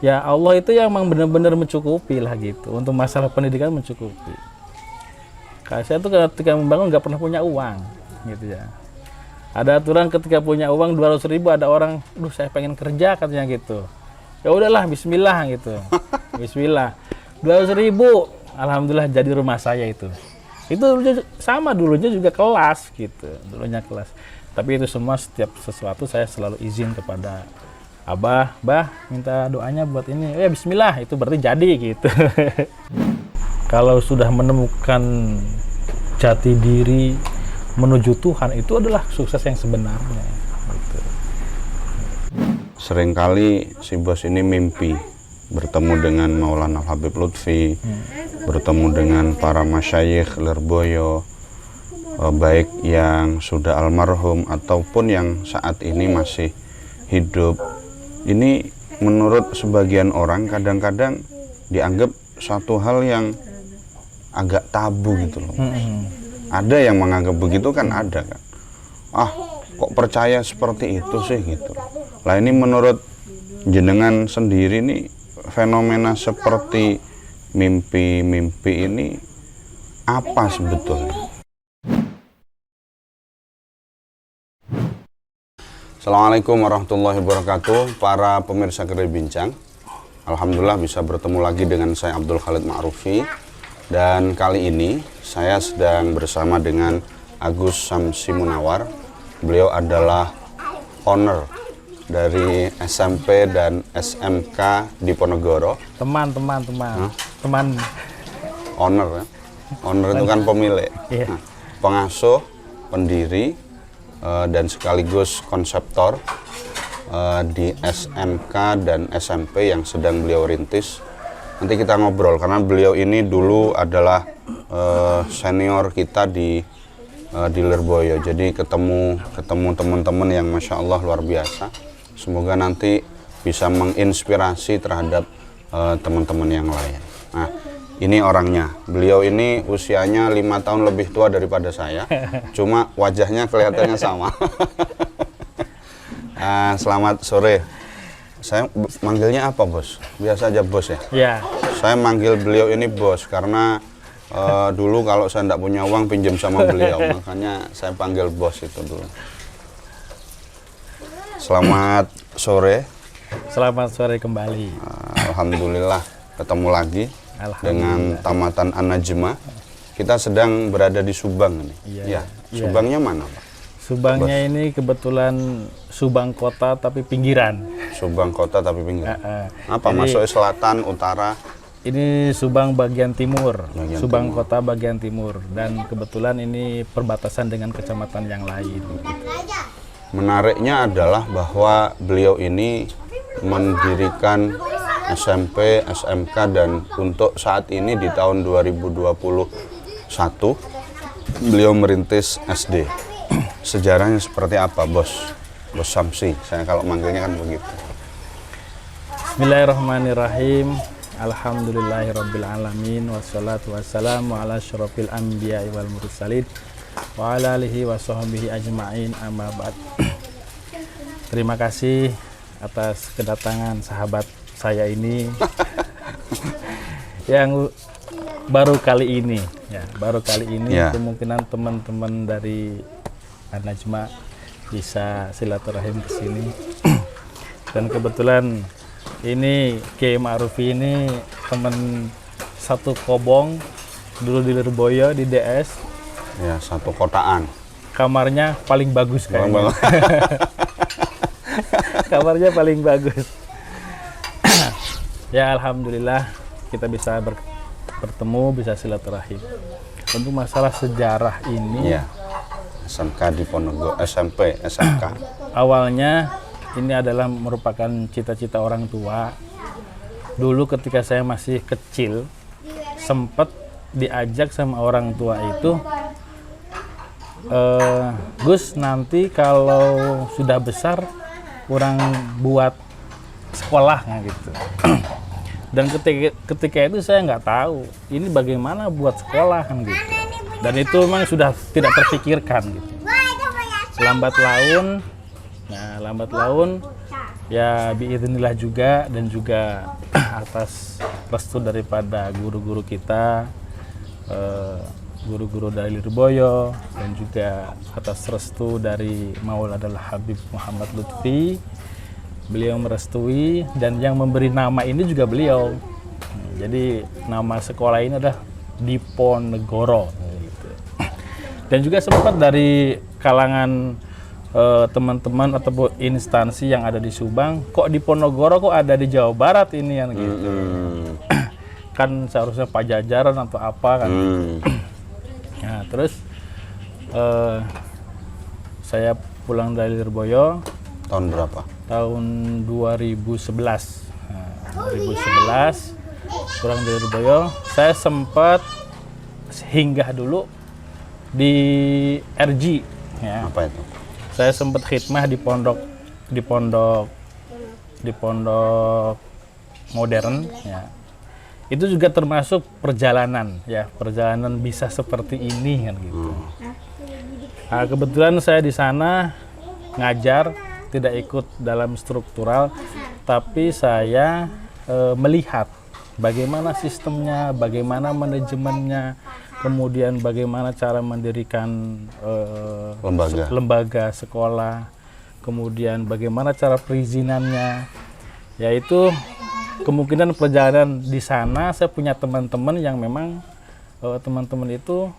Ya Allah itu yang memang benar-benar mencukupi lah gitu. Untuk masalah pendidikan mencukupi. Karena saya tuh ketika membangun nggak pernah punya uang gitu ya. Ada aturan ketika punya uang 200.000 ada orang, duh saya pengen kerja katanya gitu. Ya udahlah Bismillah gitu. Bismillah. 200.000, alhamdulillah jadi rumah saya itu. Itu sama dulunya juga kelas gitu, dulunya kelas. Tapi itu semua setiap sesuatu saya selalu izin kepada Abah, Bah, minta doanya buat ini. Ya Bismillah, itu berarti jadi gitu. Kalau sudah menemukan jati diri menuju Tuhan, itu adalah sukses yang sebenarnya. Gitu. Seringkali si bos ini mimpi bertemu dengan Maulana Habib Lutfi, bertemu dengan para masyayikh Lirboyo, baik yang sudah almarhum ataupun yang saat ini masih hidup. Ini menurut sebagian orang kadang-kadang dianggap satu hal yang agak tabu gitu loh. Ada yang menganggap begitu kan, ada kan. Ah, kok percaya seperti itu sih gitu. Lah ini menurut jenengan sendiri nih, fenomena seperti mimpi-mimpi ini apa sebetulnya? Assalamualaikum warahmatullahi wabarakatuh, para pemirsa Kedai Bincang. Alhamdulillah bisa bertemu lagi dengan saya Abdul Khalid Ma'rufi. Dan kali ini saya sedang bersama dengan Agus Samsi Munawar. Beliau adalah owner dari SMP dan SMK di Ponorogo. Teman. Owner ya? Owner itu kan pemilik. Iya. Nah, pengasuh, pendiri, dan sekaligus konseptor di SMK dan SMP yang sedang beliau rintis. Nanti kita ngobrol karena beliau ini dulu adalah senior kita di Lirboyo. Jadi ketemu teman-teman yang masya Allah luar biasa. Semoga nanti bisa menginspirasi terhadap teman-teman yang lain. Nah, ini orangnya. Beliau ini usianya 5 tahun lebih tua daripada saya. Cuma wajahnya kelihatannya sama. Selamat sore. Saya manggilnya apa, Bos? Biasa aja Bos ya? Iya. Saya manggil beliau ini Bos karena dulu kalau saya tidak punya uang pinjam sama beliau. Makanya saya panggil Bos itu dulu. Selamat sore. Selamat sore kembali. Alhamdulillah ketemu lagi dengan tamatan An-Najma. Kita sedang berada di Subang nih. Iya. Subangnya mana, Pak? Subangnya Bos. Ini kebetulan Subang kota tapi pinggiran. Subang kota tapi pinggiran. Apa masuk selatan, utara? Ini Subang bagian timur. Subang timur. Kota bagian timur, dan kebetulan ini perbatasan dengan kecamatan yang lain. Menariknya adalah bahwa beliau ini mendirikan SMP, SMK, dan untuk saat ini di tahun 2021 beliau merintis SD. Sejarahnya seperti apa, Bos? Bos Samsi, saya kalau manggilnya kan begitu. Bismillahirrahmanirrahim. Alhamdulillahirrabbilalamin. Wassalatu wassalamu ala syarafil anbiya wal mursalin wa ala alihi wa sahbihi ajma'in, amma ba'd. Terima kasih atas kedatangan sahabat saya ini yang baru kali ini kemungkinan teman-teman dari An-Najma bisa silaturahim ke sini. Dan kebetulan ini Kiai Ma'rufi ini teman satu kobong dulu di Lirboyo di DS. Ya, satu kotaan. Kamarnya paling bagus kayaknya. Kamarnya paling bagus. Ya alhamdulillah kita bisa bertemu, bisa silaturahim. Untuk masalah sejarah ini, ya. SMK di Ponorogo, SMP, SMK. Awalnya ini adalah merupakan cita-cita orang tua. Dulu ketika saya masih kecil, sempat diajak sama orang tua itu, Gus nanti kalau sudah besar kurang buat sekolahnya gitu. Dan ketika itu saya nggak tahu ini bagaimana buat sekolah kan gitu. Dan itu memang sudah tidak terpikirkan gitu. Lambat laun ya biidznillah juga, dan juga atas restu daripada guru-guru kita, guru-guru dari Lirboyo, dan juga atas restu dari Maulana Habib Muhammad Lutfi. Beliau merestui, dan yang memberi nama ini juga beliau. Jadi nama sekolah ini adalah Diponegoro gitu. Dan juga sempat dari kalangan teman-teman atau instansi yang ada di Subang, kok Diponegoro kok ada di Jawa Barat ini kan gitu. Kan seharusnya Pajajaran atau apa kan. Nah, terus saya pulang dari Lirboyo Tahun berapa? tahun 2011. Nah, 2011 pulang dari Lirboyo, saya sempat hinggah dulu di RG ya. Apa itu? Saya sempat khidmah di pondok modern ya. Itu juga termasuk perjalanan ya, perjalanan bisa seperti ini kan gitu. Nah, kebetulan saya di sana ngajar, tidak ikut dalam struktural, tapi saya melihat bagaimana sistemnya, bagaimana manajemennya, kemudian bagaimana cara mendirikan lembaga sekolah, kemudian bagaimana cara perizinannya. Yaitu kemungkinan perjalanan di sana saya punya teman-teman yang memang teman-teman itu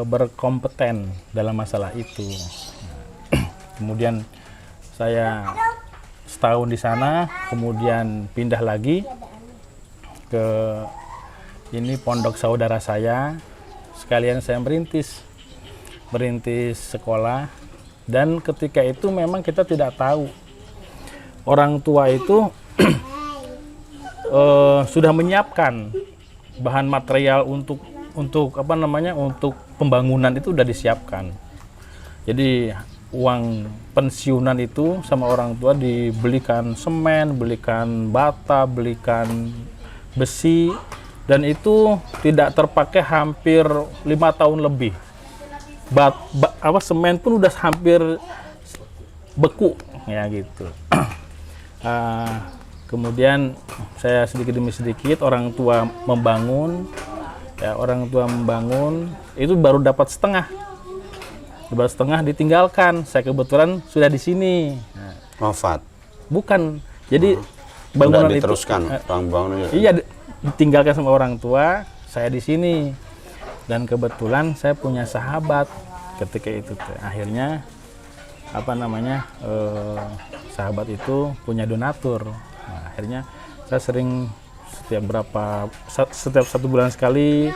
berkompeten dalam masalah itu. Kemudian saya setahun di sana, kemudian pindah lagi ke ini pondok saudara saya, sekalian saya merintis sekolah. Dan ketika itu memang kita tidak tahu, orang tua itu sudah menyiapkan bahan material untuk pembangunan itu sudah disiapkan. Jadi uang pensiunan itu sama orang tua dibelikan semen, belikan bata, belikan besi, dan itu tidak terpakai hampir 5 tahun lebih. Semen pun udah hampir beku ya gitu. Kemudian saya sedikit demi sedikit orang tua membangun itu baru dapat setengah ditinggalkan. Saya kebetulan sudah di sini. Wafat? Bukan. Jadi bangunan itu diteruskan, iya, ditinggalkan sama orang tua. Saya di sini. Dan kebetulan saya punya sahabat ketika itu. Akhirnya sahabat itu punya donatur. Nah, akhirnya saya sering setiap 1 bulan sekali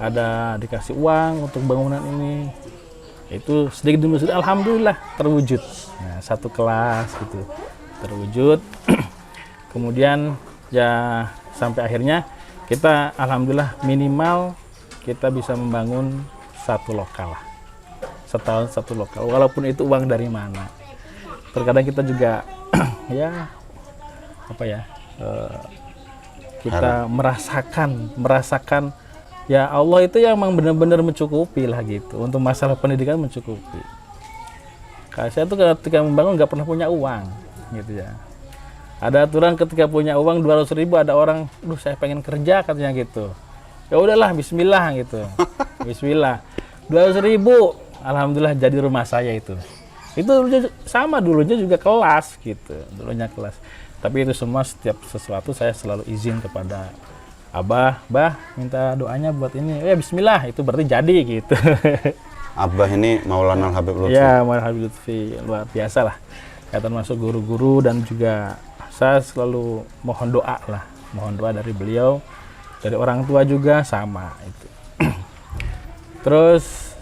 ada dikasih uang untuk bangunan ini. Itu sedikit demi sedikit alhamdulillah terwujud. Nah, 1 kelas gitu terwujud. Kemudian ya sampai akhirnya kita alhamdulillah minimal kita bisa membangun 1 lokal lah. Setahun 1 lokal, walaupun itu uang dari mana. Terkadang kita juga kita merasakan ya Allah itu yang memang benar-benar mencukupi lah gitu. Untuk masalah pendidikan mencukupi. Kayak saya tuh ketika membangun nggak pernah punya uang gitu ya. Ada aturan ketika punya uang 200.000, ada orang, saya pengen kerja katanya gitu. Ya udahlah, Bismillah gitu. Bismillah. 200.000, alhamdulillah jadi rumah saya itu. Itu sama dulunya juga kelas gitu, dulunya kelas. Tapi itu semua setiap sesuatu saya selalu izin kepada Abah, minta doanya buat ini. Ya Bismillah, itu berarti jadi gitu. Abah ini Maulana Habib Lutfi. Ya, Maulana Habib Lutfi luar biasa lah. Ya, termasuk guru-guru, dan juga saya selalu mohon doa dari beliau, dari orang tua juga sama itu. Terus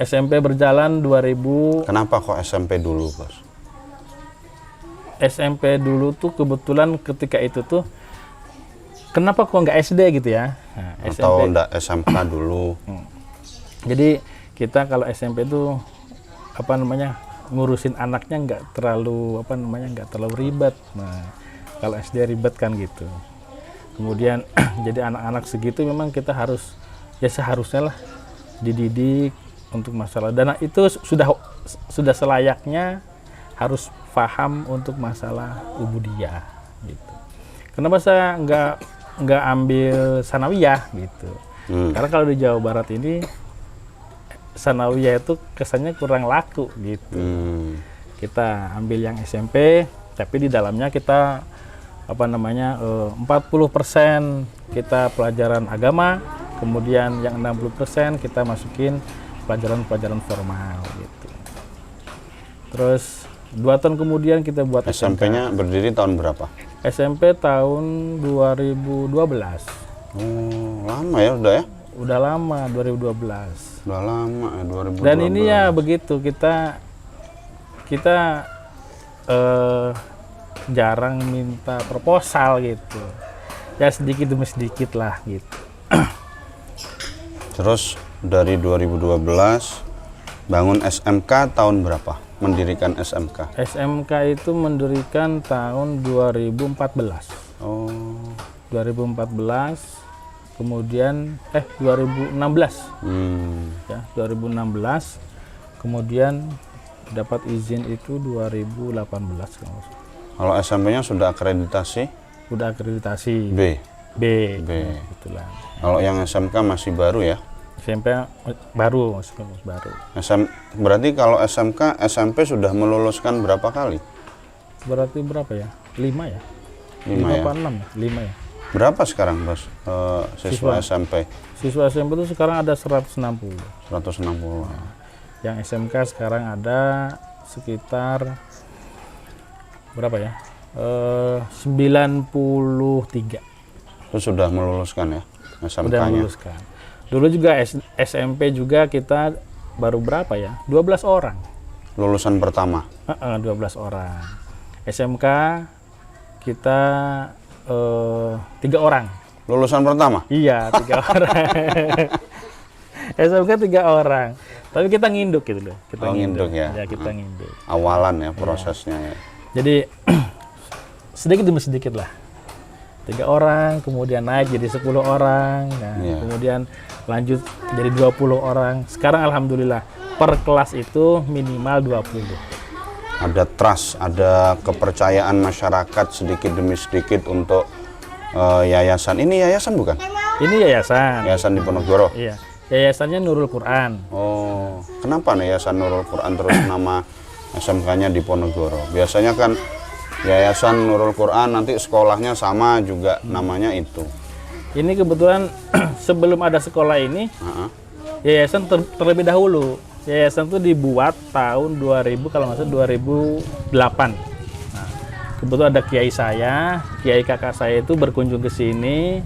SMP berjalan 2000. Kenapa kok SMP dulu, Bos? SMP dulu tuh kebetulan ketika itu tuh kenapa kok nggak SD gitu ya? Nah, atau enggak SMK dulu? Jadi kita kalau SMP tuh ngurusin anaknya nggak terlalu ribet. Nah, kalau SD ribet kan gitu. Kemudian jadi anak-anak segitu memang kita harus seharusnya lah dididik untuk masalah dana itu sudah selayaknya harus paham untuk masalah ubudiyah gitu. Kenapa saya nggak ambil sanawiyah gitu? Karena kalau di Jawa Barat ini sanawiyah itu kesannya kurang laku gitu. Kita ambil yang SMP, tapi di dalamnya kita 40% kita pelajaran agama, kemudian yang 60% kita masukin pelajaran-pelajaran formal gitu. Terus 2 tahun kemudian kita buat SMP-nya berdiri tahun berapa? SMP tahun 2012. Oh, lama ya udah ya? Udah lama, 2012. Udah lama ya, 2012. Dan ini ya begitu, kita jarang minta proposal gitu. Ya sedikit demi sedikit lah gitu. Terus dari 2012 bangun SMK tahun berapa? Mendirikan SMK? SMK itu mendirikan tahun 2014. Oh. 2014, kemudian 2016. Ya, 2016. Kemudian dapat izin itu 2018 kalau nggak salah. Kalau SMP-nya sudah akreditasi? Udah akreditasi B. B. B. Ya, gitulah. Kalau yang SMK masih baru ya? SMP baru, baru. Berarti kalau SMK, SMP sudah meluluskan berapa kali? Berarti berapa ya? 5 ya? 5 ya? Apa 6 ya? 5 ya? Berapa sekarang, Bos, siswa SMP? Siswa SMP itu sekarang ada 160. 160. Yang SMK sekarang ada sekitar berapa ya? 93. Itu sudah meluluskan ya Sudah SMK-nya? meluluskan. Dulu juga SMP juga kita baru berapa ya? 12 orang. Lulusan pertama? 12 orang. SMK kita 3 orang. Lulusan pertama? Iya, 3 orang. SMK 3 orang. Tapi kita nginduk gitu loh. Kita nginduk ya? Ya, kita nginduk. Awalan ya prosesnya ya? Jadi sedikit demi sedikit lah. 3 orang, kemudian naik jadi 10 orang, nah, kemudian lanjut jadi 20 orang. Sekarang alhamdulillah per kelas itu minimal 20. Ada trust, ada kepercayaan masyarakat sedikit demi sedikit untuk yayasan. Ini yayasan bukan? Ini yayasan. Yayasan Diponegoro? Iya. Yayasannya Nurul Quran. Oh, kenapa nih Yayasan Nurul Quran terus nama SMK-nya Diponegoro? Biasanya kan Yayasan Nurul Quran nanti sekolahnya sama juga namanya itu. Ini kebetulan sebelum ada sekolah ini, yayasan terlebih dahulu. Yayasan itu dibuat tahun 2000 kalau nggak salah 2008. Nah, kebetulan ada kiai saya, kiai kakak saya itu berkunjung ke sini.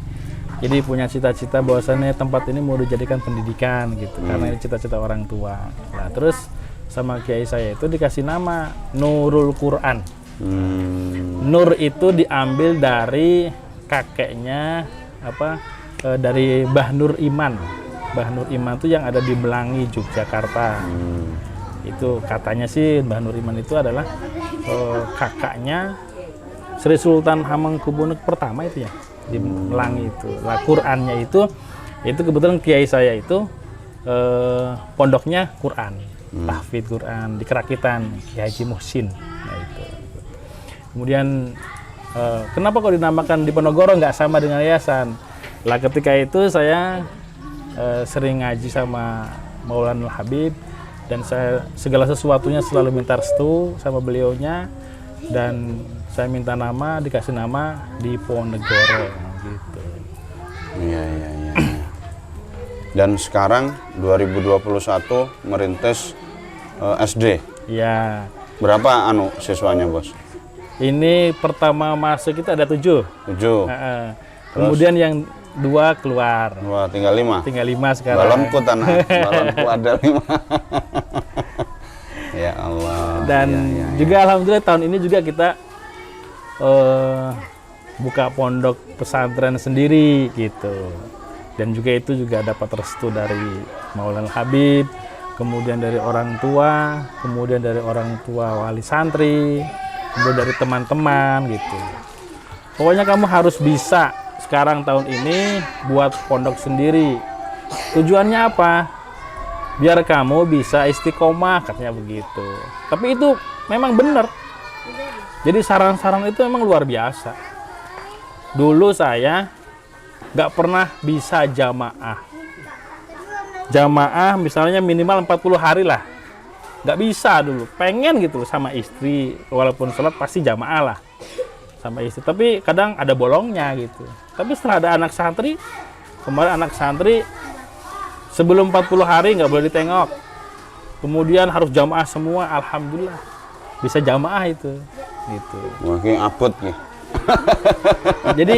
Jadi punya cita-cita bahwasannya tempat ini mau dijadikan pendidikan gitu, karena ini cita-cita orang tua. Nah, terus sama kiai saya itu dikasih nama Nurul Quran. Nur itu diambil dari kakeknya dari Mbah Nur Iman. Mbah Nur Iman itu yang ada di Belangi, Yogyakarta. Itu katanya sih Mbah Nur Iman itu adalah kakaknya Sri Sultan Hamengkubuwono pertama itu ya di Belangi itu. Lah Qurannya itu kebetulan kiai saya itu pondoknya Quran, tahfidz Quran di Kerakitan Kiai Haji Muhsin. Nah itu. Kemudian kenapa kok dinamakan Diponegoro nggak sama dengan yayasan? Lah ketika itu saya sering ngaji sama Maulana Habib dan saya segala sesuatunya selalu minta restu sama beliaunya dan saya minta nama, dikasih nama Diponegoro gitu. Iya. Dan sekarang 2021 merintis SD. Iya. Berapa siswanya, Bos? Ini pertama masuk kita ada 7. 7. Kemudian yang 2 keluar. Wah, tinggal 5. Tinggal 5 sekarang. Balonku balonku ada 5. Ya Allah. Dan juga alhamdulillah tahun ini juga kita buka pondok pesantren sendiri gitu. Dan juga itu juga dapat restu dari Maulana Habib, kemudian dari orang tua, kemudian dari orang tua wali santri, kemudian dari teman-teman gitu. Pokoknya kamu harus bisa sekarang tahun ini buat pondok sendiri. Tujuannya apa? Biar kamu bisa istiqomah, katanya begitu. Tapi itu memang benar. Jadi sarang-sarang itu memang luar biasa. Dulu saya nggak pernah bisa jamaah. Jamaah misalnya minimal 40 hari lah. Nggak bisa dulu. Pengen gitu sama istri, walaupun sholat pasti jamaah lah sama istri. Tapi kadang ada bolongnya gitu. Tapi setelah ada anak santri, kemarin anak santri sebelum 40 hari nggak boleh ditengok. Kemudian harus jamaah semua, alhamdulillah bisa jamaah itu. Gitu. Mungkin abot nih. Jadi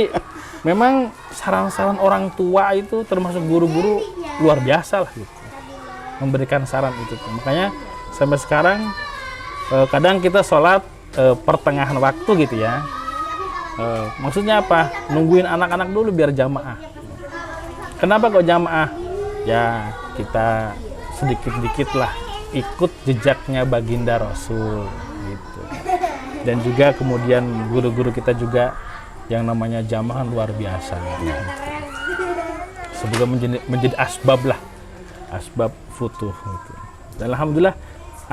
memang saran-saran orang tua itu termasuk guru-guru luar biasa lah gitu. Memberikan saran itu. Makanya sampai sekarang kadang kita sholat pertengahan waktu gitu ya. Maksudnya apa? Nungguin anak-anak dulu biar jamaah. Kenapa kok jamaah? Ya kita sedikit-sedikit lah ikut jejaknya baginda Rasul gitu. Dan juga kemudian guru-guru kita juga yang namanya jamaah luar biasa. Gitu. Semoga menjadi asbab lah, asbab futuh. Gitu. Dan alhamdulillah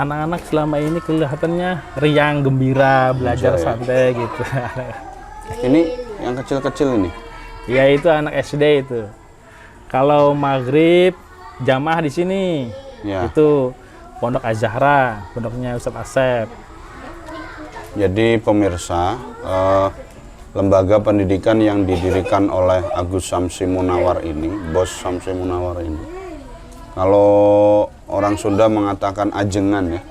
anak-anak selama ini kelihatannya riang, gembira, belajar santai gitu. Ini yang kecil-kecil ini? Ya itu anak SD itu. Kalau maghrib jamaah di sini, itu Pondok Az-Zahra, pondoknya Ustadz Asep. Jadi pemirsa, lembaga pendidikan yang didirikan oleh Agus Samsi Munawar ini, Bos Samsi Munawar ini, kalau orang Sunda mengatakan ajengan ya,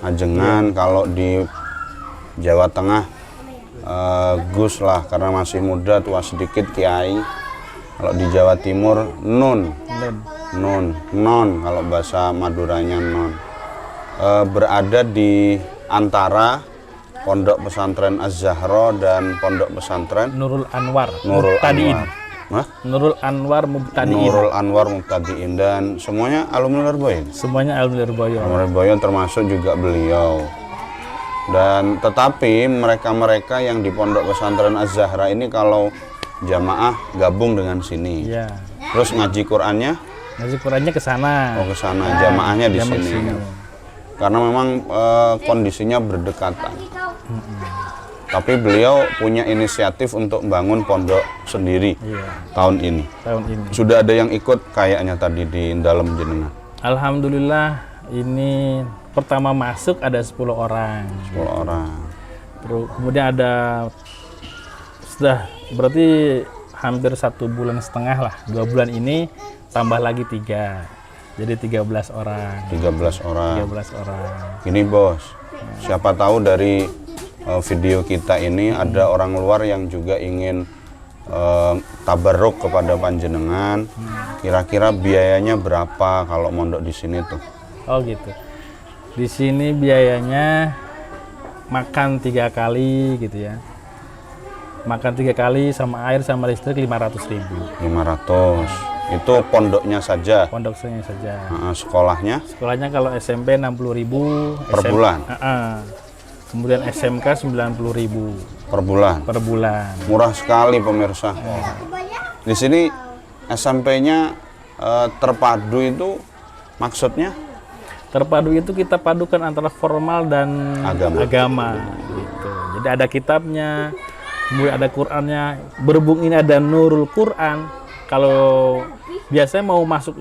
ajengan. Kalau di Jawa Tengah Gus lah karena masih muda, tua sedikit kiai. Kalau di Jawa Timur non kalau bahasa Maduranya non. Berada di antara Pondok Pesantren Az-Zahra dan Pondok Pesantren Nurul Anwar Mubtadiin, dan semuanya alumni Lirboyo. Semuanya alumni Lirboyo. Alumni Lirboyo termasuk juga beliau. Dan tetapi mereka-mereka yang di Pondok Pesantren Az-Zahra ini kalau jamaah gabung dengan sini. Ya. Terus ngaji Qur'annya? Ngaji Qur'annya ke sana. Oh, ke sana. Jamaahnya di sini. Karena memang kondisinya berdekatan. Tapi beliau punya inisiatif untuk bangun pondok sendiri tahun ini. Sudah ada yang ikut kayaknya tadi di dalam jenengan. Alhamdulillah ini pertama masuk ada 10 orang. 10 orang. Terus kemudian ada sudah berarti hampir 1,5 bulan lah. 2 bulan ini tambah lagi 3. Jadi 13 orang. 13 orang. Ini bos, siapa tahu dari video kita ini ada orang luar yang juga ingin tabarruk kepada panjenengan. Kira-kira biayanya berapa kalau mondok di sini tuh? Oh gitu. Di sini biayanya makan 3 kali gitu ya. Makan 3 kali sama air sama listrik 500.000. 500. Itu pondoknya saja. Pondoknya saja. Sekolahnya? Sekolahnya kalau SMP 60.000 per bulan. Kemudian SMK 90.000 per bulan. Per bulan. Murah sekali pemirsa. Di sini SMP-nya terpadu itu maksudnya? Terpadu itu kita padukan antara formal dan agama gitu. Jadi ada kitabnya, kemudian ada Qur'annya. Berhubung ini ada Nurul Quran, kalau biasanya mau masuk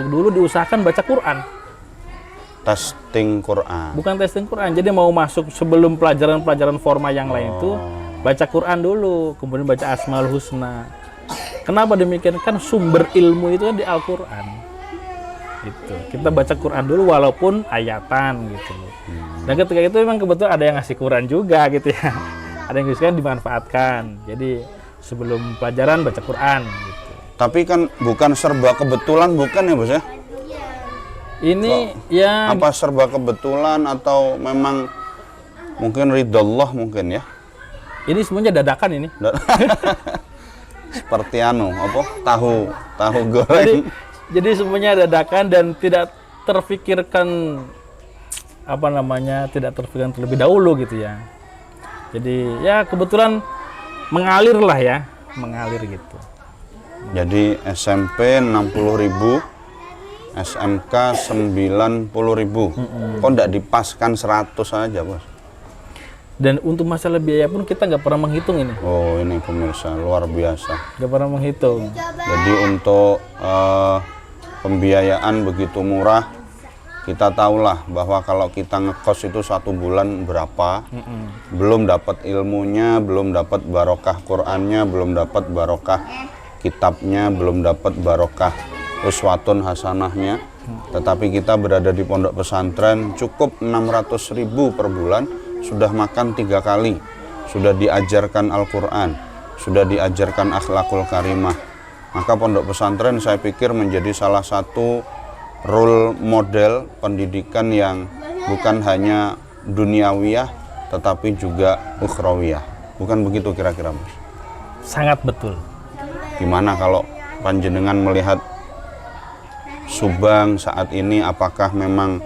dulu diusahakan baca Quran. Testing Quran. Bukan testing Quran. Jadi mau masuk sebelum pelajaran-pelajaran formal yang lain itu baca Quran dulu, kemudian baca Asmaul Husna. Kenapa demikian? Kan sumber ilmu itu kan di Al-Qur'an. Gitu. Kita baca Quran dulu walaupun ayatan gitu. Dan ketika itu memang kebetulan ada yang ngasih Quran juga gitu ya. Ada yang bisa dimanfaatkan. Jadi sebelum pelajaran baca Quran gitu. Tapi kan bukan serba kebetulan, bukan ya bos ya? Ini ya apa serba kebetulan atau memang mungkin ridho Allah mungkin ya? Ini semuanya dadakan ini. Seperti apa? Tahu goreng. Jadi semuanya dadakan dan tidak terfikirkan tidak terfikirkan terlebih dahulu gitu ya. Jadi ya kebetulan mengalir lah ya, mengalir gitu. Jadi SMP 60.000, SMK 90.000. Kok enggak dipaskan 100 aja, Bos? Dan untuk masalah biaya pun kita nggak pernah menghitung ini, Oh, ini pemirsa luar biasa. nggak pernah menghitung. Jadi untuk pembiayaan begitu murah, kita tahulah bahwa kalau kita ngekos itu 1 bulan berapa, belum dapat ilmunya, belum dapat barokah Qur'annya, belum dapat barokah kitabnya, belum dapat barokah uswatun hasanahnya. Tetapi kita berada di pondok pesantren cukup 600.000 per bulan, sudah makan 3 kali, sudah diajarkan Al-Quran, sudah diajarkan akhlakul karimah. Maka pondok pesantren saya pikir menjadi salah satu role model pendidikan yang bukan hanya duniawiyah tetapi juga ukhrawiyah. Bukan begitu kira-kira, Mas? Sangat betul. Gimana kalau panjenengan melihat Subang saat ini, apakah memang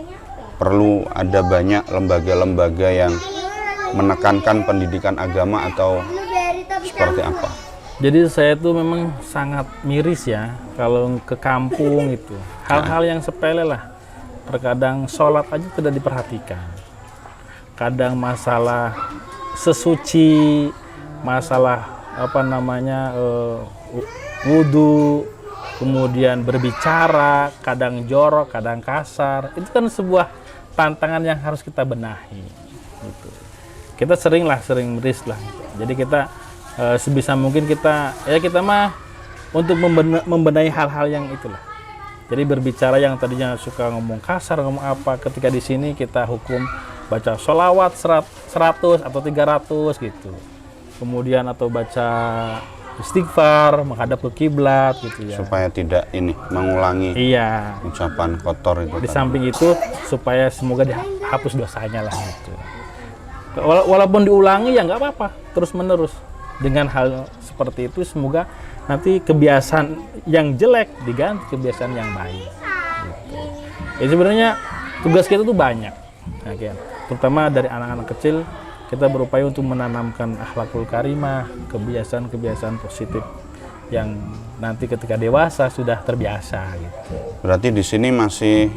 perlu ada banyak lembaga-lembaga yang menekankan pendidikan agama atau seperti apa? Jadi saya tuh memang sangat miris ya kalau ke kampung itu. Hal-hal yang sepele lah. Terkadang sholat aja tidak diperhatikan. Kadang masalah sesuci, masalah wudhu, kemudian berbicara, kadang jorok, kadang kasar. Itu kan sebuah tantangan yang harus kita benahi. Gitu. Kita sering miris lah. Jadi kita sebisa mungkin kita mah untuk membenahi hal-hal yang itulah. Jadi berbicara yang tadinya suka ngomong kasar, ngomong apa, ketika di sini kita hukum baca sholawat 100 atau 300 gitu. Kemudian atau baca istighfar, menghadap ke kiblat gitu ya. Supaya tidak mengulangi ucapan kotor itu. Di samping itu supaya semoga dihapus dosanya lah gitu. Walaupun diulangi ya nggak apa-apa, terus menerus. Dengan hal seperti itu semoga nanti kebiasaan yang jelek diganti kebiasaan yang baik. Gitu. Ya sebenarnya tugas kita tuh banyak, terutama dari anak-anak kecil kita berupaya untuk menanamkan akhlakul karimah, kebiasaan-kebiasaan positif yang nanti ketika dewasa sudah terbiasa. Gitu. Berarti di sini masih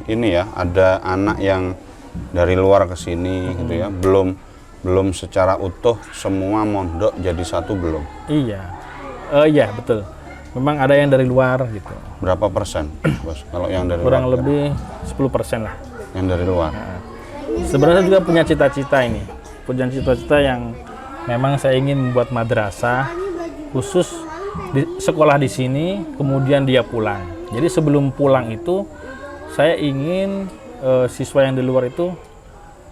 ada anak yang dari luar ke sini gitu ya, belum secara utuh semua mondok jadi satu belum? Iya betul. Memang ada yang dari luar gitu. Berapa persen, Bos? Kalau yang dari kurang luar, lebih 10% lah. Yang dari luar. Sebenarnya juga punya cita-cita yang memang saya ingin membuat madrasah khusus di sekolah di sini, kemudian dia pulang. Jadi sebelum pulang itu saya ingin siswa yang di luar itu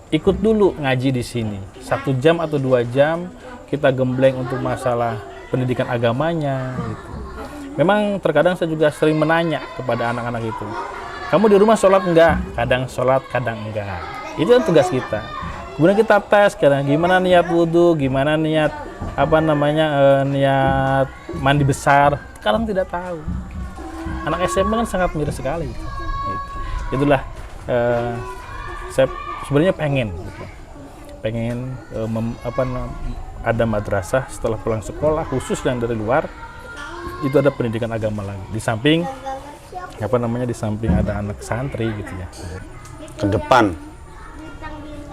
ikut dulu ngaji di sini 1 jam atau 2 jam, kita gembleng untuk masalah pendidikan agamanya gitu. Memang terkadang saya juga sering menanya kepada anak-anak itu, kamu di rumah sholat enggak? Kadang sholat, kadang enggak. Itu kan tugas kita. Kemudian kita tes gimana niat wudhu, gimana niat niat mandi besar. Kadang tidak tahu. Anak SMP kan sangat miris sekali. Gitu. Itulah saya sebenarnya pengen ada madrasah setelah pulang sekolah khusus yang dari luar itu ada pendidikan agama lagi di samping di samping ada anak santri gitu ya. Ke depan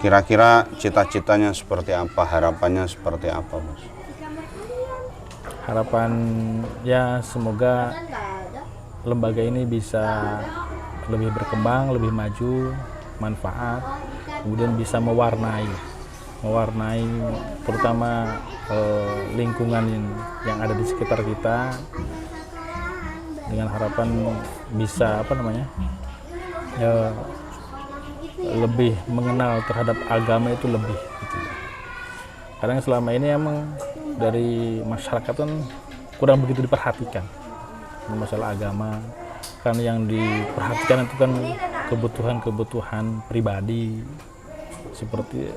kira-kira cita-citanya seperti apa, harapannya seperti apa, Bos? Harapan ya semoga lembaga ini bisa lebih berkembang, lebih maju, manfaat, kemudian bisa mewarnai terutama lingkungan yang ada di sekitar kita, dengan harapan bisa lebih mengenal terhadap agama itu lebih gitu. Karena selama ini emang dari masyarakat kan kurang begitu diperhatikan masalah agama, kan yang diperhatikan itu kan kebutuhan pribadi seperti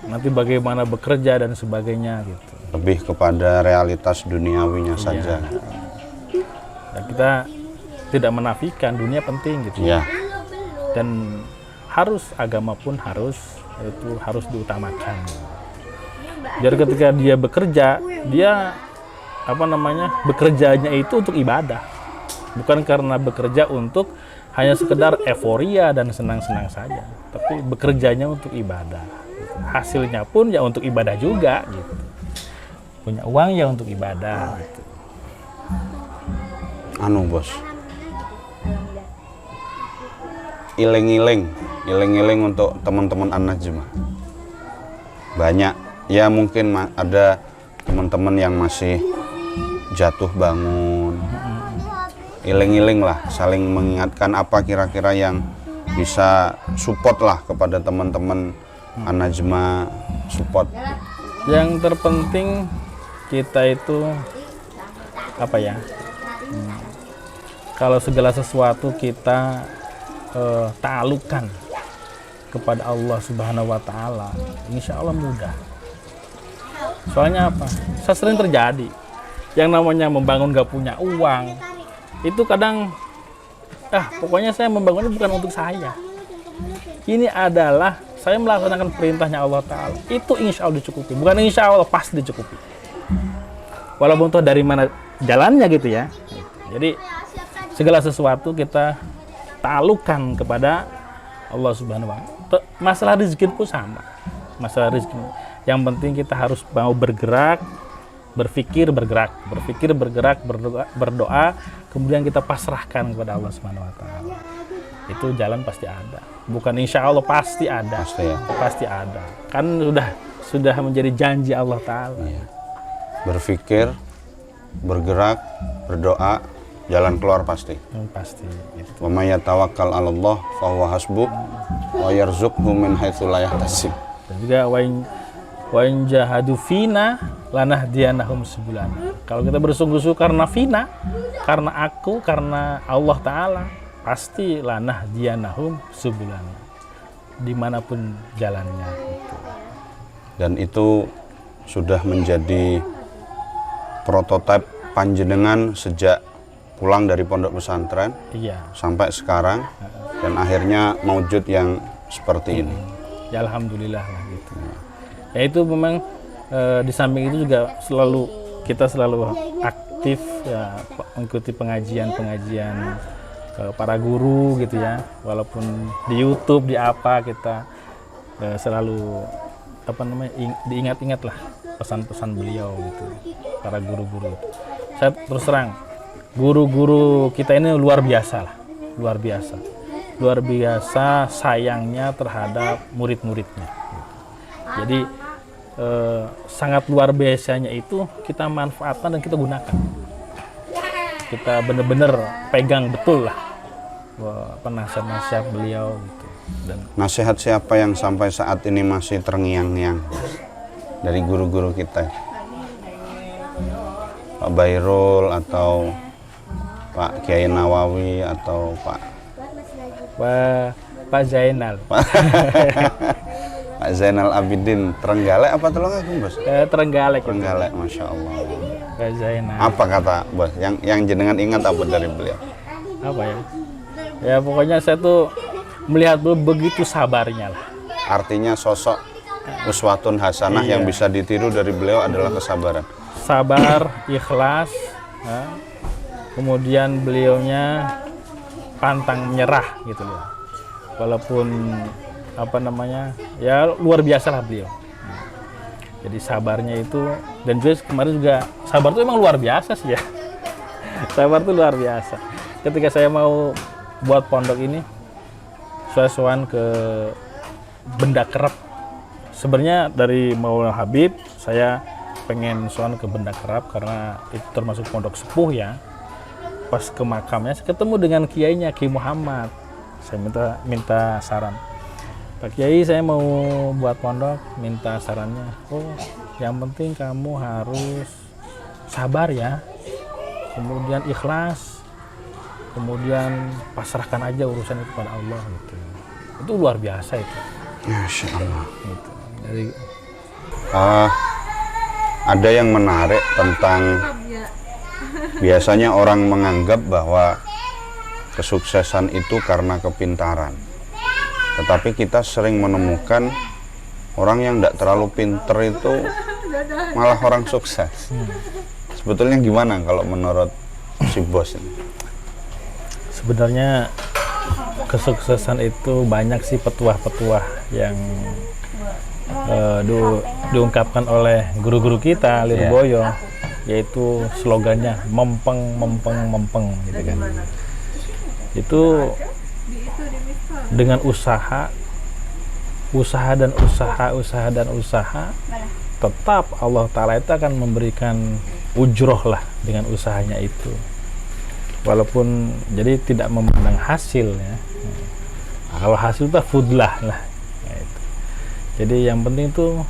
nanti bagaimana bekerja dan sebagainya gitu. Lebih kepada realitas duniawinya saja. Dan kita tidak menafikan dunia penting gitu. Iya. Dan agama pun harus diutamakan. Jadi ketika dia bekerja, dia bekerjanya itu untuk ibadah, bukan karena bekerja untuk hanya sekedar euforia dan senang-senang saja, tapi bekerjanya untuk ibadah. hasilnya pun ya untuk ibadah juga gitu. Punya uang ya untuk ibadah gitu. Anu bos, iling-iling untuk teman-teman An-Najmah. Banyak ya, mungkin ada teman-teman yang masih jatuh bangun. Iling-iling lah, saling mengingatkan apa kira-kira yang bisa support lah kepada teman-teman An-Najmah, support. Yang terpenting kita itu apa ya? Kalau segala sesuatu kita ta'alukan kepada Allah Subhanahu wa taala, insya Allah mudah. Soalnya apa? Sering terjadi yang namanya membangun gak punya uang, itu kadang pokoknya saya membangunnya bukan untuk saya. Ini adalah saya melaksanakan perintahnya Allah Ta'ala. Itu insya Allah dicukupi. Bukan insya Allah, pasti dicukupi. Walaupun toh dari mana jalannya gitu ya. Jadi segala sesuatu kita ta'alukan kepada Allah Subhanahu wa Ta'ala. Masalah rezeki pun sama. Masalah rezeki. Yang penting kita harus mau bergerak, berpikir, bergerak, berdoa, kemudian kita pasrahkan kepada Allah Subhanahu wa Ta'ala. Itu jalan pasti ada. Bukan insya Allah, pasti ada. Pasti ada. Kan sudah menjadi janji Allah Ta'ala. Iya. Berpikir, bergerak, berdoa, jalan keluar pasti. Pasti. Wa may yatawakkal 'ala Allah fa huwa hasbuh wa yarzuqhu min haitsu la yahtasib. Dan juga wa in jahadu fina lanahdiyanahum subulana. Kalau kita bersungguh-sungguh karena fina, karena aku, karena Allah Ta'ala, pasti lanahdiyanahum subulana. Dimanapun jalannya. Dan itu sudah menjadi prototipe panjenengan sejak pulang dari pondok pesantren sampai sekarang, dan akhirnya mewujud yang seperti ini. Ya alhamdulillah lah gitu. Ya itu memang di samping itu juga kita selalu aktif ya, mengikuti pengajian para guru gitu ya. Walaupun di YouTube, di apa, kita selalu diingat-ingat lah pesan-pesan beliau gitu, para guru-guru. Saya terus terang, guru-guru kita ini luar biasa sayangnya terhadap murid-muridnya. Jadi sangat luar biasanya itu kita manfaatkan dan kita gunakan. Kita benar-benar pegang betul lah nasihat-nasihat beliau gitu. Dan nasihat siapa yang sampai saat ini masih terngiang-ngiang dari guru-guru kita? Pak Bairul atau Pak Kiai Nawawi atau Pak Zainal. Pak Zainal Abidin Trenggalek apa Tulungagung bos? Trenggalek. Masya Allah. Pak Zainal. Apa kata bos? Yang jenengan ingat apa dari beliau? Apa ya? Ya pokoknya saya tuh melihat begitu sabarnya lah. Artinya sosok uswatun hasanah yang bisa ditiru dari beliau adalah kesabaran. Sabar, ikhlas, ya. Kemudian beliaunya pantang menyerah gitu loh. Walaupun ya luar biasa lah beliau. Jadi sabarnya itu, dan juga kemarin juga sabar itu emang luar biasa sih ya. Sabar itu luar biasa. Ketika saya mau buat pondok ini, saya sowan ke Benda Kerep. Sebenarnya dari Maulana Habib, saya pengen sowan ke Benda Kerep karena itu termasuk pondok sepuh ya. Pas ke makamnya, saya ketemu dengan kiainya, Kiai Muhammad. Saya minta saran. Pak Kiai, saya mau buat pondok, minta sarannya. Oh, yang penting kamu harus sabar ya. Kemudian ikhlas. Kemudian pasrahkan aja urusan itu kepada Allah gitu. Itu luar biasa itu. Masya Allah. Gitu. Dari ada yang menarik tentang biasanya orang menganggap bahwa kesuksesan itu karena kepintaran. Tetapi kita sering menemukan orang yang tidak terlalu pinter itu malah orang sukses. Sebetulnya gimana kalau menurut si bos ini? Sebenarnya kesuksesan itu banyak sih petuah-petuah yang diungkapkan oleh guru-guru kita Lirboyo, yaitu slogannya mempeng mempeng mempeng gitu kan. Itu dengan usaha dan usaha tetap Allah Ta'ala itu akan memberikan ujroh lah dengan usahanya itu, walaupun jadi tidak memandang hasil ya. Nah, kalau hasil itu fudlah lah ya itu. Jadi yang penting itu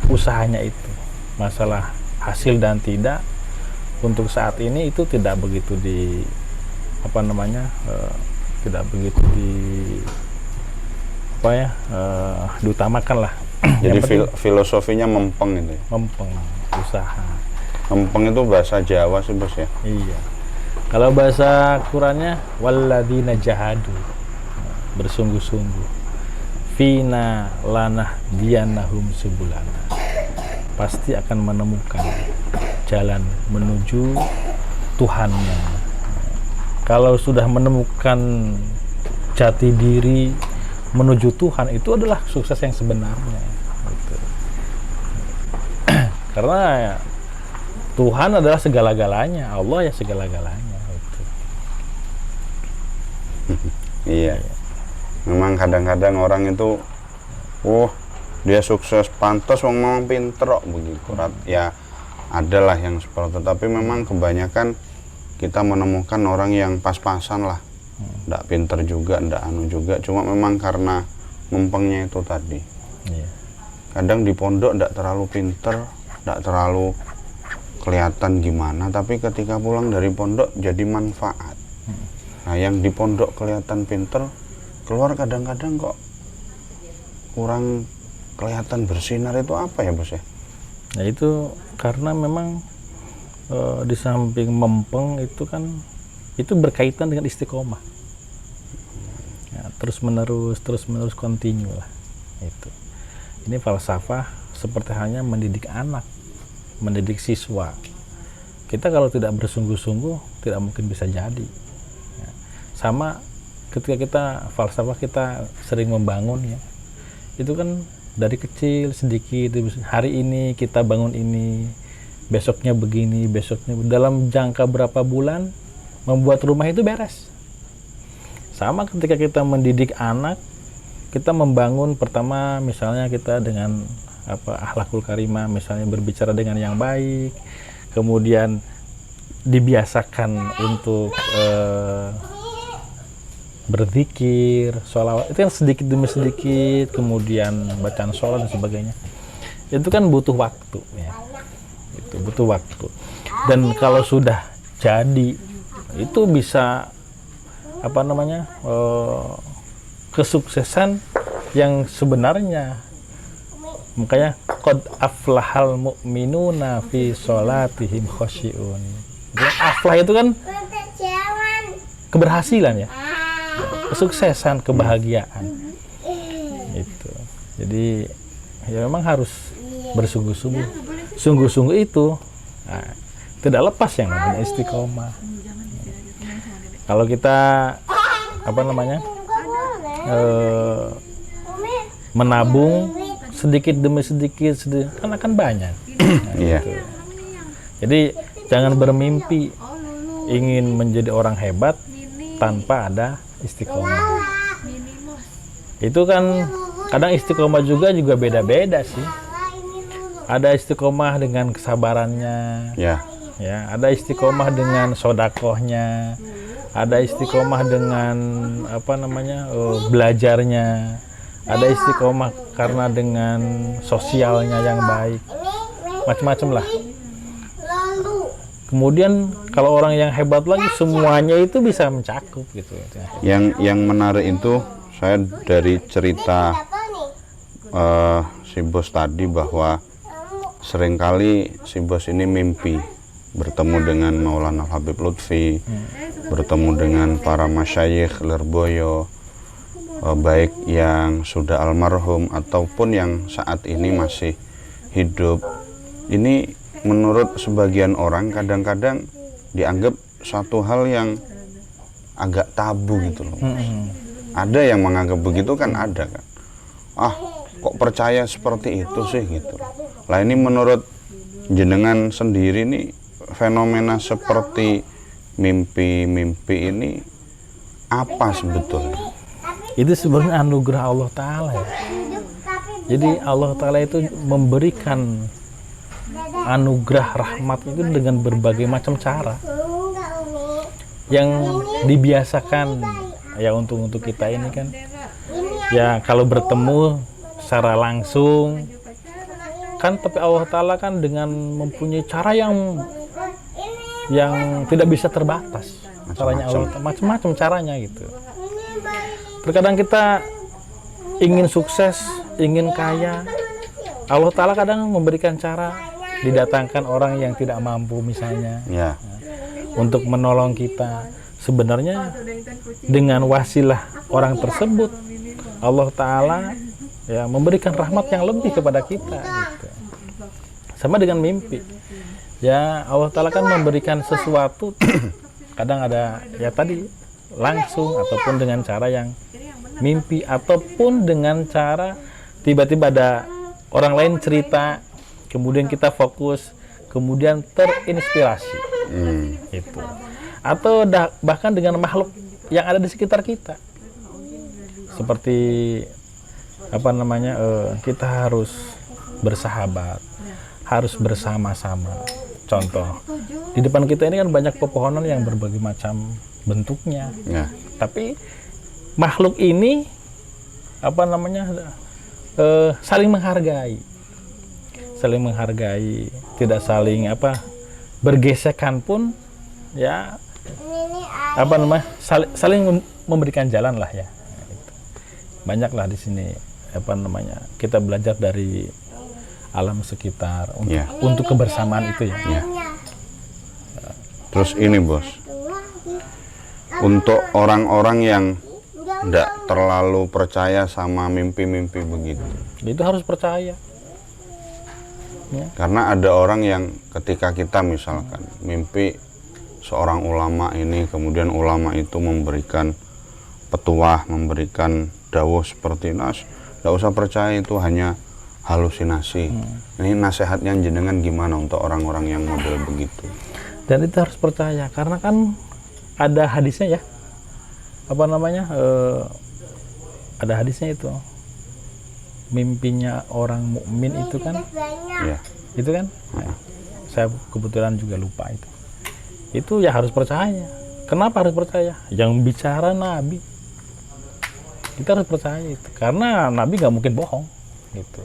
usahanya itu. Masalah hasil dan tidak untuk saat ini itu tidak begitu tidak begitu diutamakan lah. Jadi filosofinya mempeng itu ya? Mempeng, usaha. Mempeng itu bahasa Jawa sih bos ya? Iya. Kalau bahasa Qurannya walladzina jahadu, bersungguh-sungguh, fina lanah diyanahum subulana, pasti akan menemukan jalan menuju Tuhannya. Kalau sudah menemukan jati diri menuju Tuhan, itu adalah sukses yang sebenarnya gitu. Karena ya, Tuhan adalah segala-galanya, Allah ya segala-galanya gitu. Iya. Memang kadang-kadang orang itu dia sukses, pantas wong memang pinter kok begitu. Ya adalah yang seperti itu, tapi memang kebanyakan kita menemukan orang yang pas-pasan lah. Nggak pinter juga, nggak anu juga, cuma memang karena mempengnya itu tadi. Iya. Kadang di pondok nggak terlalu pinter, nggak terlalu kelihatan gimana, tapi ketika pulang dari pondok jadi manfaat. Nah, yang di pondok kelihatan pinter, keluar kadang-kadang kok kurang kelihatan bersinar, itu apa ya bos ya? Nah itu karena memang di samping mempeng itu kan itu berkaitan dengan istiqomah. Ya, terus menerus kontinu lah itu. Ini falsafah seperti halnya mendidik anak, mendidik siswa. Kita kalau tidak bersungguh-sungguh tidak mungkin bisa jadi ya. Sama ketika kita falsafah kita sering membangun ya, itu kan dari kecil sedikit, hari ini kita bangun ini, besoknya begini, besoknya dalam jangka berapa bulan membuat rumah itu beres. Sama ketika kita mendidik anak, kita membangun pertama misalnya kita dengan akhlakul karimah, misalnya berbicara dengan yang baik, kemudian dibiasakan untuk berzikir, sholawat, itu kan sedikit demi sedikit, kemudian bacaan sholat dan sebagainya. Itu kan butuh waktu ya. Itu butuh waktu. Dan kalau sudah jadi itu bisa kesuksesan yang sebenarnya. Makanya qad aflahal mu'minuna fi sholatihim khosyi'un. Aflah itu kan keberhasilan ya, kesuksesan, kebahagiaan itu. Jadi ya memang harus bersungguh-sungguh. Sungguh-sungguh itu tidak lepas yang namanya istiqomah. Kalau kita menabung sedikit demi sedikit kan akan banyak. Iya. Gitu. Jadi jangan bermimpi ingin menjadi orang hebat tanpa ada istiqomah. Itu kan kadang istiqomah juga beda-beda sih. Ada istiqomah dengan kesabarannya. Ya. Ya, ada istiqomah dengan sodakohnya, ada istiqomah dengan belajarnya, ada istiqomah karena dengan sosialnya yang baik, macam-macam lah. Kemudian kalau orang yang hebat lagi semuanya itu bisa mencakup gitu. Yang menarik itu saya dari cerita si bos tadi bahwa seringkali si bos ini mimpi bertemu dengan Maulana Habib Lutfi, bertemu dengan para masyayikh Lirboyo, baik yang sudah almarhum ataupun yang saat ini masih hidup. Ini menurut sebagian orang kadang-kadang dianggap satu hal yang agak tabu gitu loh. Ada yang menganggap begitu kan, ada kan. kok percaya seperti itu sih gitu. Lah ini menurut jenengan sendiri nih, fenomena seperti mimpi-mimpi ini apa sebetulnya? Itu sebenarnya anugerah Allah Ta'ala ya. Jadi Allah Ta'ala itu memberikan anugerah rahmat itu dengan berbagai macam cara yang dibiasakan ya untuk kita ini kan ya, kalau bertemu secara langsung kan, tapi Allah Ta'ala kan dengan mempunyai cara yang tidak bisa terbatas. Caranya Allah macam-macam caranya gitu. Terkadang kita ingin sukses, ingin kaya, Allah Ta'ala kadang memberikan cara, didatangkan orang yang tidak mampu misalnya Ya. untuk menolong kita. Sebenarnya dengan wasilah orang tersebut Allah Ta'ala ya memberikan rahmat yang lebih kepada kita gitu. Sama dengan mimpi ya, Allah Ta'ala kan memberikan sesuatu kadang ada ya tadi langsung ataupun dengan cara yang mimpi, ataupun dengan cara tiba-tiba ada orang lain cerita, kemudian kita fokus, kemudian terinspirasi itu. Atau bahkan dengan makhluk yang ada di sekitar kita, seperti apa namanya, kita harus bersahabat, harus bersama-sama. Contoh, di depan kita ini kan banyak pepohonan yang berbagai macam bentuknya Ya. tapi makhluk ini apa namanya, saling menghargai, tidak saling bergesekan pun ya, saling memberikan jalan lah ya. Banyaklah di sini kita belajar dari alam sekitar untuk kebersamaan itu ya. Ya. Terus ini bos, untuk orang-orang yang tidak terlalu percaya sama mimpi-mimpi begitu, itu harus percaya ya. Karena ada orang yang ketika kita misalkan mimpi seorang ulama ini, kemudian ulama itu memberikan petuah, memberikan dawuh seperti nas, tidak usah percaya, itu hanya halusinasi. Ini nasihatnya jenengan gimana untuk orang-orang yang model begitu? Dan itu harus percaya, karena kan ada hadisnya ya, ada hadisnya itu, mimpinya orang mukmin itu kan Ya. itu kan ya, saya kebetulan juga lupa itu ya harus percaya. Kenapa harus percaya? Yang bicara Nabi, kita harus percaya itu, karena Nabi nggak mungkin bohong gitu.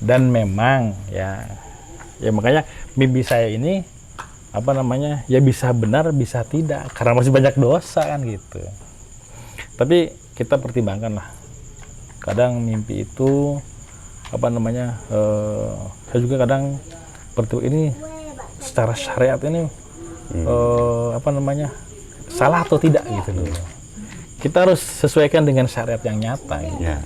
Dan memang ya makanya mimpi saya ini ya bisa benar bisa tidak, karena masih banyak dosa kan gitu. Tapi kita pertimbangkan lah, kadang mimpi itu saya juga kadang ini secara syariat ini salah atau tidak gitu loh. Kita harus sesuaikan dengan syariat yang nyata gitu. Ya.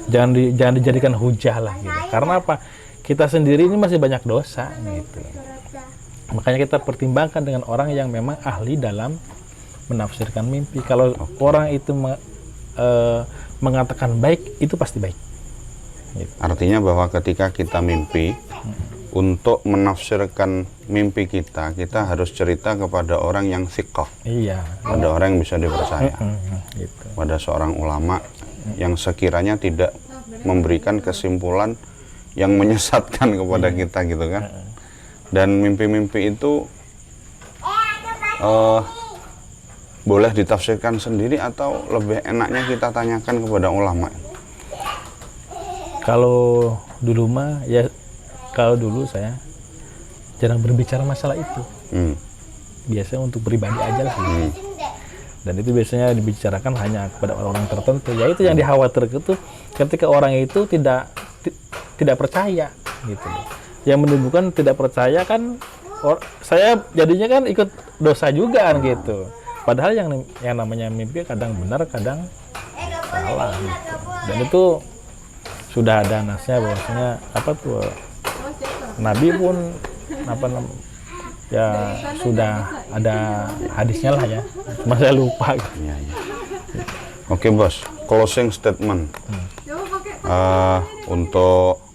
Jangan dijadikan hujah lah gitu. Karena apa? Kita sendiri ini masih banyak dosa gitu. Makanya kita pertimbangkan dengan orang yang memang ahli dalam menafsirkan mimpi. Kalau orang itu mengatakan baik, itu pasti baik gitu. Artinya bahwa ketika kita mimpi, untuk menafsirkan mimpi kita harus cerita kepada orang yang thiqah. Iya. Pada orang yang bisa dipercaya. Gitu. Pada seorang ulama yang sekiranya tidak memberikan kesimpulan yang menyesatkan kepada kita gitu kan. Dan mimpi-mimpi itu boleh ditafsirkan sendiri atau lebih enaknya kita tanyakan kepada ulama? Kalau dulu kalau dulu saya jarang berbicara masalah itu. Biasanya untuk pribadi aja lah. Dan itu biasanya dibicarakan hanya kepada orang-orang tertentu. Ya itu yang dikhawatirkan itu ketika orang itu tidak percaya gitu. Yang menimbulkan tidak percaya kan, saya jadinya kan ikut dosa juga kan gitu. Padahal yang namanya mimpi kadang benar, kadang salah gitu. Dan itu sudah ada nasnya bahwasanya Nabi pun ya sudah ada hadisnya lah ya. Cuma saya lupa. Oke bos, closing statement. Untuk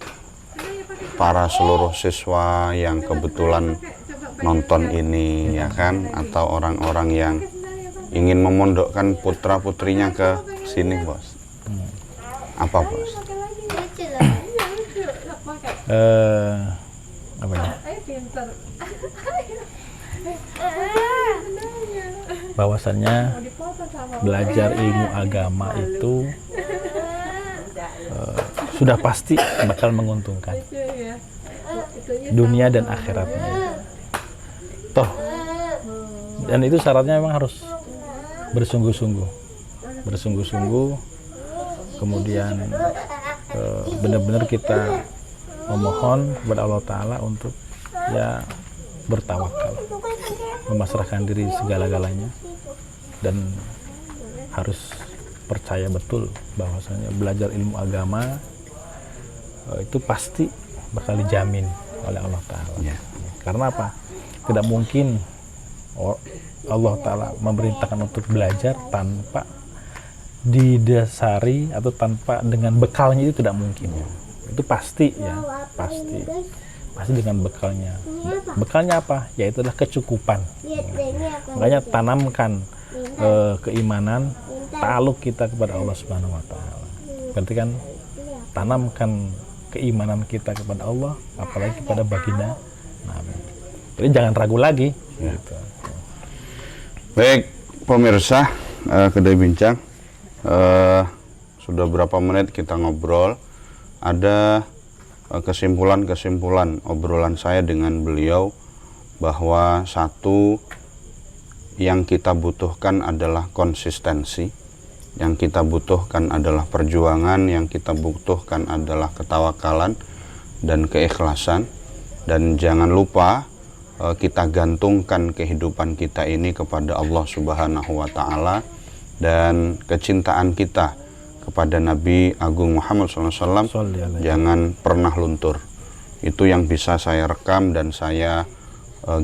para seluruh siswa yang kebetulan nonton ini ya kan, atau orang-orang yang ingin memondokkan putra putrinya ke sini bos, apa bos? Apa ya? Bahwasannya belajar ilmu agama itu sudah pasti bakal menguntungkan dunia dan akhiratnya. Toh, dan itu syaratnya memang harus bersungguh-sungguh, kemudian benar-benar kita memohon kepada Allah Ta'ala untuk ya bertawakal, memasrahkan diri segala-galanya, dan harus percaya betul bahwasanya belajar ilmu agama itu pasti bakal dijamin oleh Allah Ta'ala. Ya. Karena apa? Tidak mungkin Allah Ta'ala memerintahkan untuk belajar tanpa didasari atau tanpa dengan bekalnya, itu tidak mungkin. Itu pasti ya, pasti dengan bekalnya. Bekalnya apa? Yaitu adalah kecukupan. Makanya tanamkan keimanan, ta'aluk kita kepada Allah Subhanahu wa Ta'ala. Berarti kan tanamkan keimanan kita kepada Allah, apalagi kepada baginda Nabi. Jadi jangan ragu lagi. Ya. Gitu. Baik pemirsa Kedai Bincang, sudah berapa menit kita ngobrol. Ada kesimpulan-kesimpulan obrolan saya dengan beliau bahwa satu yang kita butuhkan adalah konsistensi, yang kita butuhkan adalah perjuangan, yang kita butuhkan adalah ketawakalan dan keikhlasan, dan jangan lupa kita gantungkan kehidupan kita ini kepada Allah Subhanahu wa Ta'ala, dan kecintaan kita kepada Nabi Agung Muhammad SAW jangan pernah luntur. Itu yang bisa saya rekam dan saya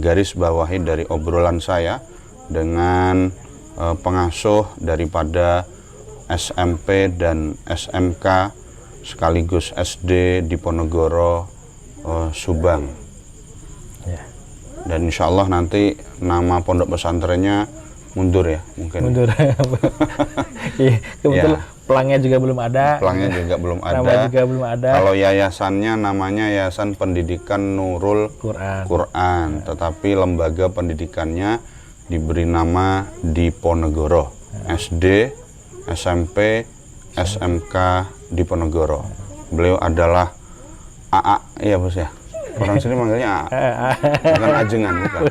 garis bawahi dari obrolan saya dengan pengasuh daripada SMP dan SMK sekaligus SD di Ponorogo, Subang. Ya. Dan insya Allah nanti nama pondok pesantrennya mundur ya mungkin. Mundur. Iya, kebetulan Ya. pelangnya juga belum ada. Pelangnya juga belum ada. Nama juga belum ada. Kalau yayasannya namanya Yayasan Pendidikan Nurul Quran. tetapi lembaga pendidikannya diberi nama di Ponorogo. SD, SMP, SMK di Ponorogo. Beliau adalah AA, iya bos ya. Orang sini manggilnya AA. Bukan ajengan, bukan.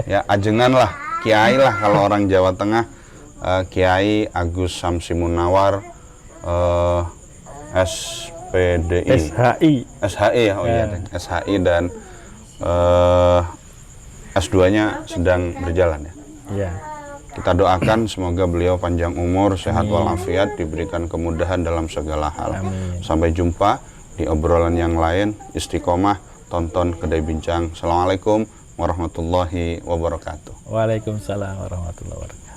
Ya ajengan lah, kiai lah kalau orang Jawa Tengah. Kiai Agus Samsi Munawar, SPDI. SHI ya, oh iya, SHI, dan S2-nya sedang berjalan ya. Iya. Kita doakan semoga beliau panjang umur, sehat walafiat, diberikan kemudahan dalam segala hal. Amin. Sampai jumpa di obrolan yang lain. Istiqomah, tonton Kedai Bincang. Assalamualaikum warahmatullahi wabarakatuh. Waalaikumsalam warahmatullahi wabarakatuh.